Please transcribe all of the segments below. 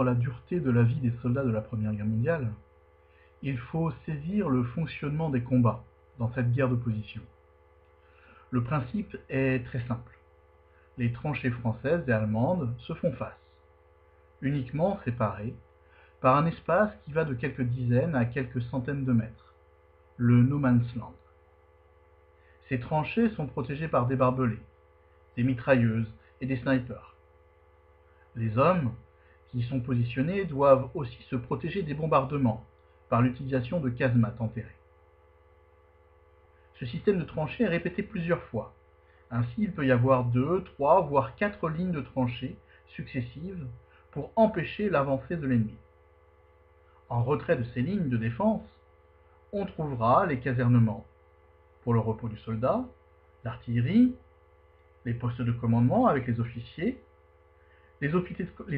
comprendre la dureté de la vie des soldats de la Première Guerre mondiale, il faut saisir le fonctionnement des combats dans cette guerre de position. Le principe est très simple. Les tranchées françaises et allemandes se font face, uniquement séparées par un espace qui va de quelques dizaines à quelques centaines de mètres, le No Man's Land. Ces tranchées sont protégées par des barbelés, des mitrailleuses et des snipers. Les hommes qui y sont positionnés doivent aussi se protéger des bombardements par l'utilisation de casemates enterrées. Ce système de tranchées est répété plusieurs fois. Ainsi, il peut y avoir 2, 3, voire 4 lignes de tranchées successives pour empêcher l'avancée de l'ennemi. En retrait de ces lignes de défense, on trouvera les casernements pour le repos du soldat, l'artillerie, les postes de commandement avec les officiers, les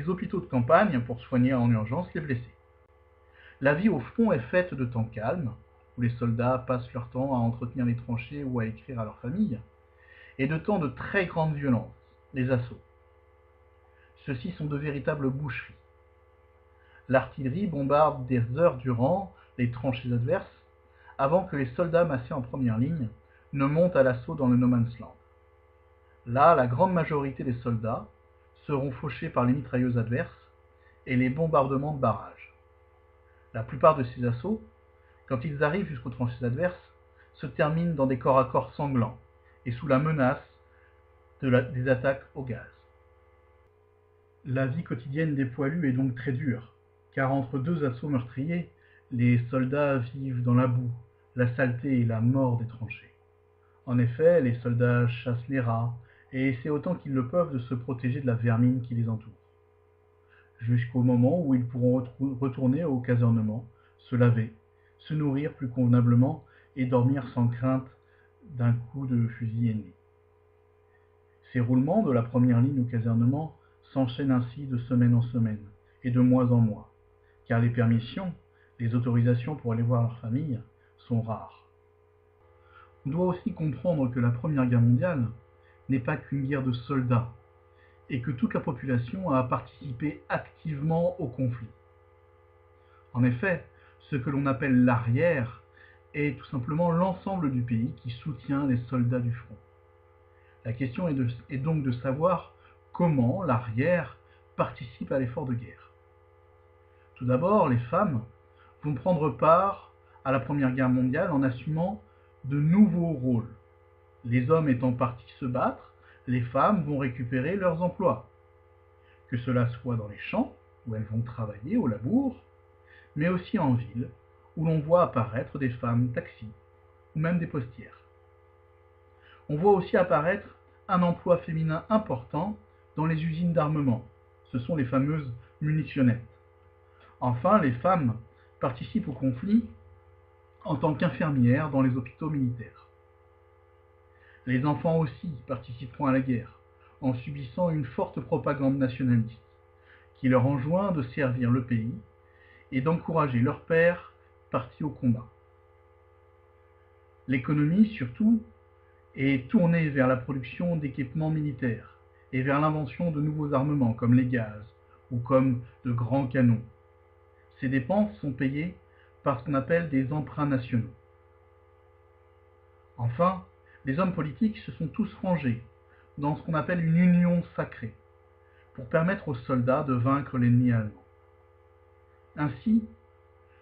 hôpitaux de campagne pour soigner en urgence les blessés. La vie au front est faite de temps calme, où les soldats passent leur temps à entretenir les tranchées ou à écrire à leur famille, et de temps de très grande violence, les assauts. Ceux-ci sont de véritables boucheries. L'artillerie bombarde des heures durant les tranchées adverses, avant que les soldats massés en première ligne ne montent à l'assaut dans le No Man's Land. Là, la grande majorité des soldats seront fauchés par les mitrailleuses adverses et les bombardements de barrages. La plupart de ces assauts, quand ils arrivent jusqu'aux tranchées adverses, se terminent dans des corps à corps sanglants et sous la menace des attaques au gaz. La vie quotidienne des poilus est donc très dure, car entre deux assauts meurtriers, les soldats vivent dans la boue, la saleté et la mort des tranchées. En effet, les soldats chassent les rats et essaient autant qu'ils le peuvent de se protéger de la vermine qui les entoure, jusqu'au moment où ils pourront retourner au casernement, se laver, se nourrir plus convenablement et dormir sans crainte d'un coup de fusil ennemi. Ces roulements de la première ligne au casernement s'enchaînent ainsi de semaine en semaine et de mois en mois, car les permissions, les autorisations pour aller voir leur famille sont rares. On doit aussi comprendre que la Première Guerre mondiale n'est pas qu'une guerre de soldats et que toute la population a participé activement au conflit. En effet, ce que l'on appelle l'arrière est tout simplement l'ensemble du pays qui soutient les soldats du front. La question est donc de savoir comment l'arrière participe à l'effort de guerre. Tout d'abord, les femmes vont prendre part à la Première Guerre mondiale en assumant de nouveaux rôles. Les hommes étant partis se battre, les femmes vont récupérer leurs emplois. Que cela soit dans les champs, où elles vont travailler au labour, mais aussi en ville, où l'on voit apparaître des femmes taxis, ou même des postières. On voit aussi apparaître un emploi féminin important dans les usines d'armement. Ce sont les fameuses munitionnettes. Enfin, les femmes participent au conflit en tant qu'infirmières dans les hôpitaux militaires. Les enfants aussi participeront à la guerre, en subissant une forte propagande nationaliste, qui leur enjoint de servir le pays et d'encourager leurs pères partis au combat. L'économie, surtout, est tournée vers la production d'équipements militaires et vers l'invention de nouveaux armements comme les gaz ou comme de grands canons. Ces dépenses sont payées par ce qu'on appelle des emprunts nationaux. Enfin, les hommes politiques se sont tous rangés dans ce qu'on appelle une union sacrée pour permettre aux soldats de vaincre l'ennemi allemand. Ainsi,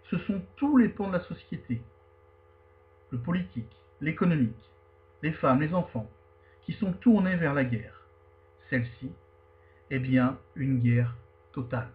ce sont tous les pans de la société, le politique, l'économique, les femmes, les enfants, qui sont tournés vers la guerre. Celle-ci est bien une guerre totale.